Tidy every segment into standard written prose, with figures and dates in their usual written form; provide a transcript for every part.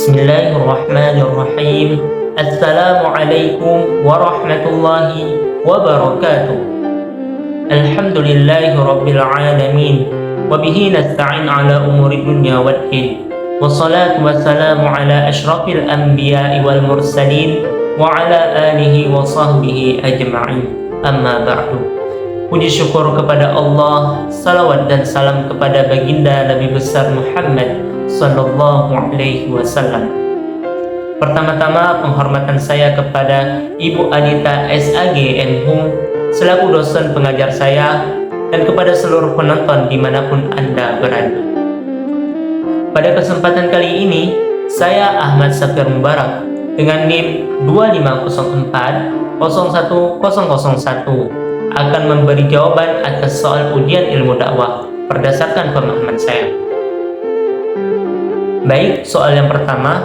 Bismillahirrahmanirrahim. Assalamualaikum warahmatullahi wabarakatuh. Alhamdulillahi rabbil alamin. Wabihi nasta'in ala umuri dunya waddin. Wassalatu wassalamu ala ashrafil anbiya'i wal mursalin wa ala alihi wa sahbihi ajma'in. Amma ba'du. Puji syukur kepada Allah, salawat dan salam kepada baginda Nabi besar Muhammad sallallahu alaihi wasallam. Pertama-tama penghormatan saya kepada Ibu Anita SAG Enhum selaku dosen pengajar saya dan kepada seluruh penonton dimanapun Anda berada. Pada kesempatan kali ini, saya Ahmad Safir Mubarak dengan NIM 254011001 akan memberi jawaban atas soal ujian ilmu dakwah berdasarkan pemahaman saya. Baik, soal yang pertama.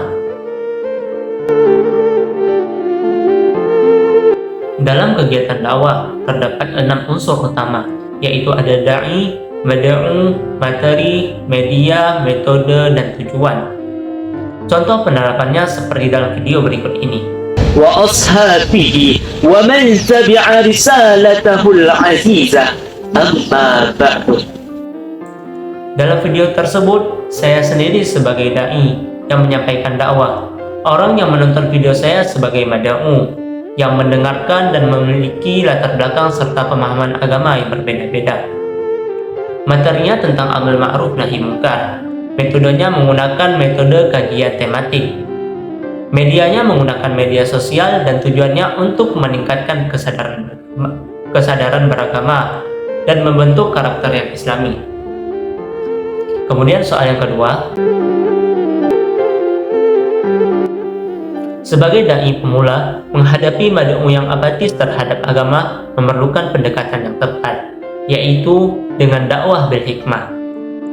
Dalam kegiatan dakwah terdapat 6 unsur utama, yaitu ada da'i, mad'u, materi, media, metode, dan tujuan. Contoh penerapannya seperti dalam video berikut ini. Wa ashabihi wa man tabi'a risalatahul azizah amma ba'du. Dalam video tersebut, saya sendiri sebagai da'i yang menyampaikan dakwah. Orang yang menonton video saya sebagai mad'u yang mendengarkan dan memiliki latar belakang serta pemahaman agama yang berbeda-beda. Materinya tentang amal ma'ruf nahi munkar. Metodenya menggunakan metode kajian tematik. Medianya menggunakan media sosial dan tujuannya untuk meningkatkan kesadaran beragama dan membentuk karakter yang islami. Kemudian soal yang kedua. Sebagai da'i pemula, menghadapi mad'u yang apatis terhadap agama memerlukan pendekatan yang tepat, yaitu dengan dakwah bil hikmah.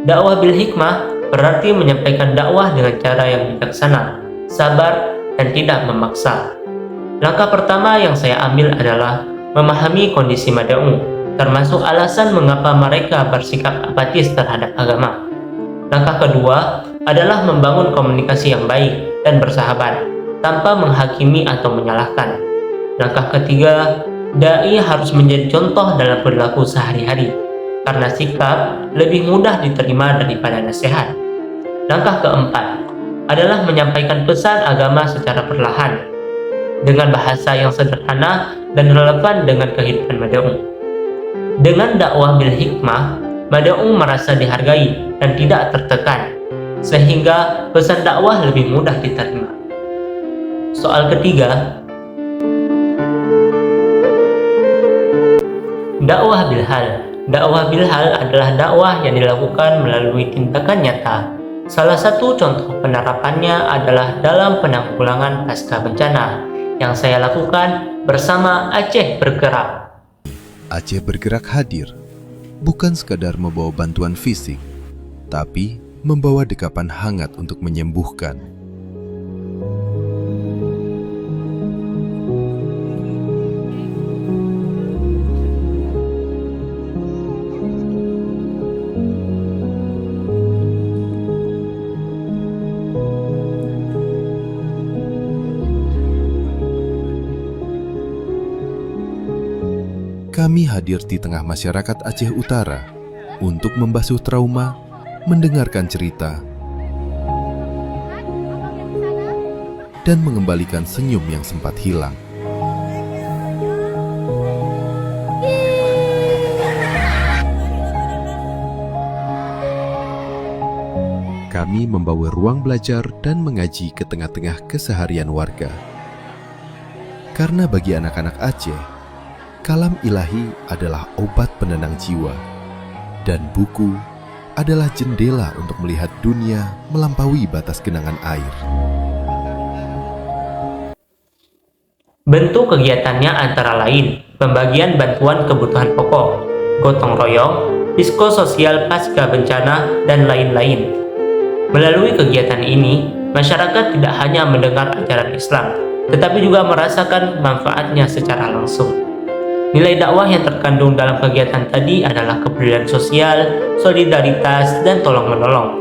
Dakwah bil hikmah berarti menyampaikan dakwah dengan cara yang bijaksana, sabar, dan tidak memaksa. Langkah pertama yang saya ambil adalah memahami kondisi mad'u, termasuk alasan mengapa mereka bersikap apatis terhadap agama. Langkah kedua adalah membangun komunikasi yang baik dan bersahabat, tanpa menghakimi atau menyalahkan. Langkah ketiga, da'i harus menjadi contoh dalam perilaku sehari-hari, karena sikap lebih mudah diterima daripada nasihat. Langkah keempat adalah menyampaikan pesan agama secara perlahan, dengan bahasa yang sederhana dan relevan dengan kehidupan mad'u. Dengan dakwah bil hikmah, mad'u merasa dihargai dan tidak tertekan, sehingga pesan dakwah lebih mudah diterima. Soal ketiga, dakwah bilhal. Dakwah bilhal adalah dakwah yang dilakukan melalui tindakan nyata. Salah satu contoh penerapannya adalah dalam penanggulangan pasca bencana yang saya lakukan bersama Aceh Bergerak. Aceh Bergerak hadir, bukan sekadar membawa bantuan fisik, tapi membawa dekapan hangat untuk menyembuhkan. Kami hadir di tengah masyarakat Aceh Utara untuk membasuh trauma, mendengarkan cerita, dan mengembalikan senyum yang sempat hilang. Kami membawa ruang belajar dan mengaji ke tengah-tengah keseharian warga. Karena bagi anak-anak Aceh, kalam ilahi adalah obat penenang jiwa, dan buku adalah jendela untuk melihat dunia melampaui batas genangan air. Bentuk kegiatannya antara lain pembagian bantuan kebutuhan pokok, gotong royong, disko sosial pasca bencana, dan lain-lain. Melalui kegiatan ini, masyarakat tidak hanya mendengar ajaran Islam, tetapi juga merasakan manfaatnya secara langsung. Nilai dakwah yang terkandung dalam kegiatan tadi adalah kepedulian sosial, solidaritas, dan tolong-menolong.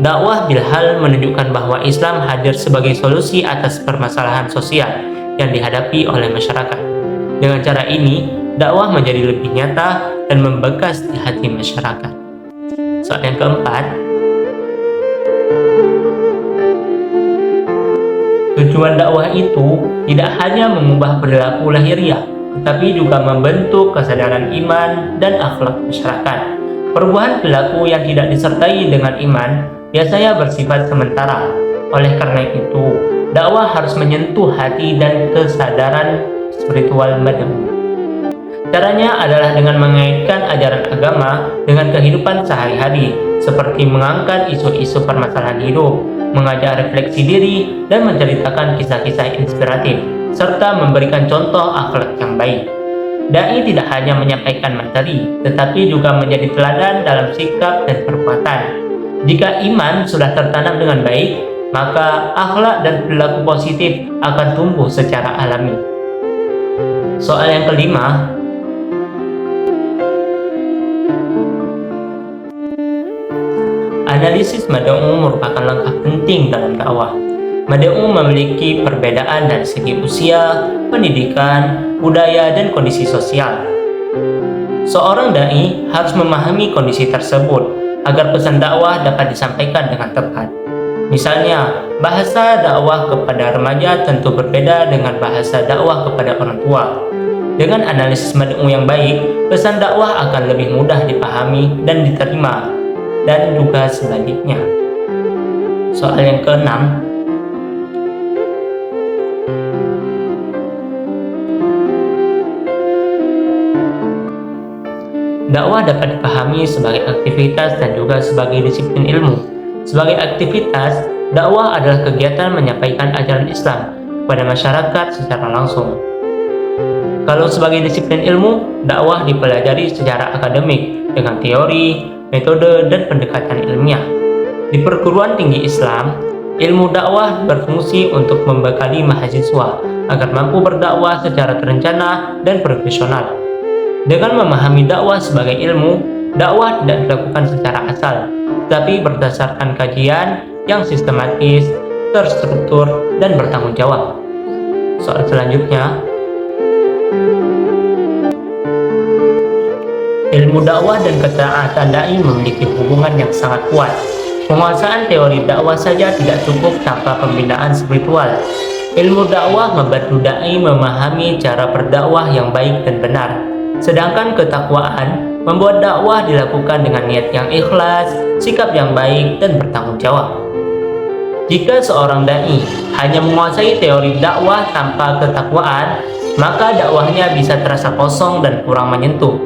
Dakwah bilhal menunjukkan bahwa Islam hadir sebagai solusi atas permasalahan sosial yang dihadapi oleh masyarakat. Dengan cara ini, dakwah menjadi lebih nyata dan membekas di hati masyarakat. Soal yang keempat, tujuan dakwah itu tidak hanya mengubah perilaku lahiriah, tetapi juga membentuk kesadaran iman dan akhlak masyarakat. Perubahan perilaku yang tidak disertai dengan iman biasanya bersifat sementara. Oleh karena itu, dakwah harus menyentuh hati dan kesadaran spiritual Badawi. Caranya adalah dengan mengaitkan ajaran agama dengan kehidupan sehari-hari, seperti mengangkat isu-isu permasalahan hidup, mengajak refleksi diri, dan menceritakan kisah-kisah inspiratif, serta memberikan contoh akhlak yang baik. Dai tidak hanya menyampaikan materi, tetapi juga menjadi teladan dalam sikap dan perbuatan. Jika iman sudah tertanam dengan baik, maka akhlak dan perilaku positif akan tumbuh secara alami. Soal yang kelima, analisis Mad'u merupakan langkah penting dalam dakwah. Mad'u memiliki perbedaan dari segi usia, pendidikan, budaya, dan kondisi sosial. Seorang dai harus memahami kondisi tersebut agar pesan dakwah dapat disampaikan dengan tepat. Misalnya, bahasa dakwah kepada remaja tentu berbeda dengan bahasa dakwah kepada orang tua. Dengan analisis Mad'u yang baik, pesan dakwah akan lebih mudah dipahami dan diterima, dan juga sebaliknya. Soal yang keenam, dakwah dapat dipahami sebagai aktivitas dan juga sebagai disiplin ilmu. Sebagai aktivitas, dakwah adalah kegiatan menyampaikan ajaran Islam kepada masyarakat secara langsung. Kalau sebagai disiplin ilmu, dakwah dipelajari secara akademik dengan teori, metode, dan pendekatan ilmiah. Di perguruan tinggi Islam, ilmu dakwah berfungsi untuk membekali mahasiswa agar mampu berdakwah secara terencana dan profesional. Dengan memahami dakwah sebagai ilmu, dakwah tidak dilakukan secara asal, tetapi berdasarkan kajian yang sistematis, terstruktur, dan bertanggung jawab. Soal selanjutnya, ilmu dakwah dan ketaatan dai memiliki hubungan yang sangat kuat. Penguasaan teori dakwah saja tidak cukup tanpa pembinaan spiritual. Ilmu dakwah membantu dai memahami cara berdakwah yang baik dan benar. Sedangkan ketakwaan membuat dakwah dilakukan dengan niat yang ikhlas, sikap yang baik, dan bertanggung jawab. Jika seorang dai hanya menguasai teori dakwah tanpa ketakwaan, maka dakwahnya bisa terasa kosong dan kurang menyentuh.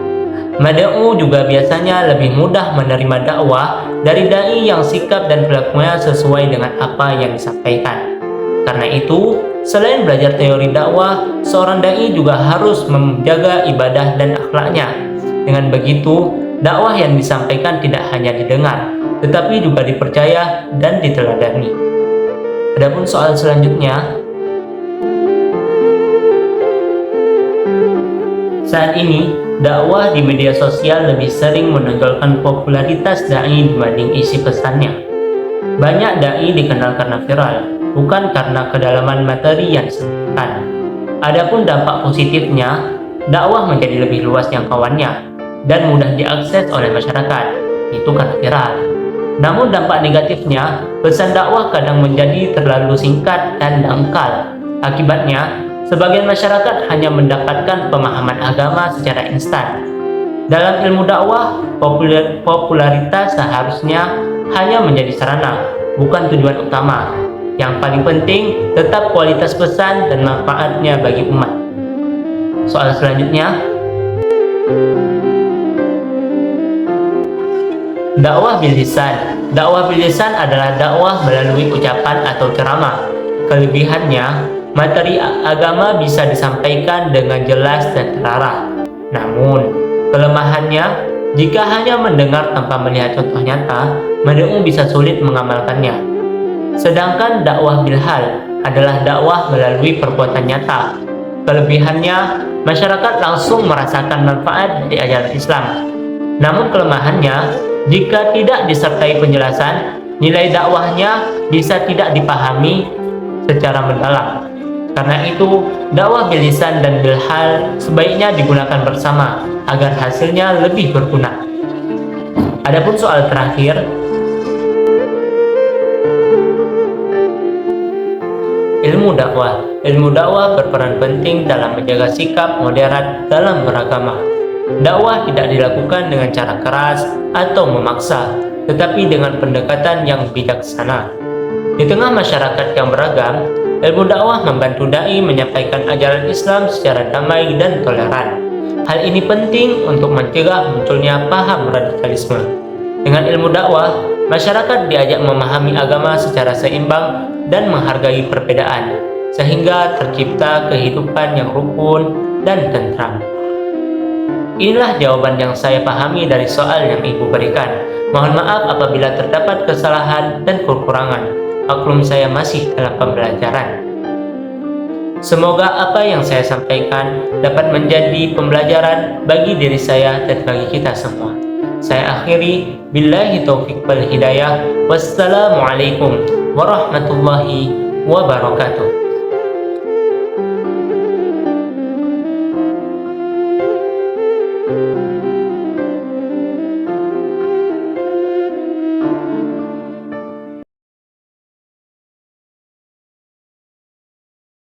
Mad'u juga biasanya lebih mudah menerima dakwah dari dai yang sikap dan perilakunya sesuai dengan apa yang disampaikan. Karena itu, selain belajar teori dakwah, seorang dai juga harus menjaga ibadah dan akhlaknya. Dengan begitu, dakwah yang disampaikan tidak hanya didengar, tetapi juga dipercaya dan diteladani. Adapun soal selanjutnya, saat ini, dakwah di media sosial lebih sering menonjolkan popularitas dai dibanding isi pesannya. Banyak dai dikenal karena viral, bukan karena kedalaman materi yang disampaikan. Adapun dampak positifnya, dakwah menjadi lebih luas jangkauannya dan mudah diakses oleh masyarakat, itu karena viral. Namun dampak negatifnya, pesan dakwah kadang menjadi terlalu singkat dan dangkal. Akibatnya, sebagian masyarakat hanya mendapatkan pemahaman agama secara instan. Dalam ilmu dakwah, popularitas seharusnya hanya menjadi sarana, bukan tujuan utama. Yang paling penting, tetap kualitas pesan dan manfaatnya bagi umat. Soal selanjutnya, dakwah bil lisan. Dakwah bil lisan adalah dakwah melalui ucapan atau ceramah. Kelebihannya, materi agama bisa disampaikan dengan jelas dan terarah. Namun, kelemahannya, jika hanya mendengar tanpa melihat contoh nyata, Mad'u bisa sulit mengamalkannya. Sedangkan dakwah bilhal adalah dakwah melalui perbuatan nyata. Kelebihannya, masyarakat langsung merasakan manfaat dari ajaran Islam. Namun kelemahannya, jika tidak disertai penjelasan, nilai dakwahnya bisa tidak dipahami secara mendalam. Karena itu, dakwah bil lisan dan bil hal sebaiknya digunakan bersama agar hasilnya lebih berguna. Adapun soal terakhir, ilmu dakwah. Ilmu dakwah berperan penting dalam menjaga sikap moderat dalam beragama. Dakwah tidak dilakukan dengan cara keras atau memaksa, tetapi dengan pendekatan yang bijaksana. Di tengah masyarakat yang beragam, ilmu dakwah membantu dai menyampaikan ajaran Islam secara damai dan toleran. Hal ini penting untuk mencegah munculnya paham radikalisme. Dengan ilmu dakwah, masyarakat diajak memahami agama secara seimbang dan menghargai perbedaan, sehingga tercipta kehidupan yang rukun dan tentram. Inilah jawaban yang saya pahami dari soal yang Ibu berikan. Mohon maaf apabila terdapat kesalahan dan kekurangan. Maklum saya masih dalam pembelajaran. Semoga apa yang saya sampaikan dapat menjadi pembelajaran bagi diri saya dan bagi kita semua. Saya akhiri, billahi taufiq wal hidayah. Wassalamualaikum warahmatullahi wabarakatuh.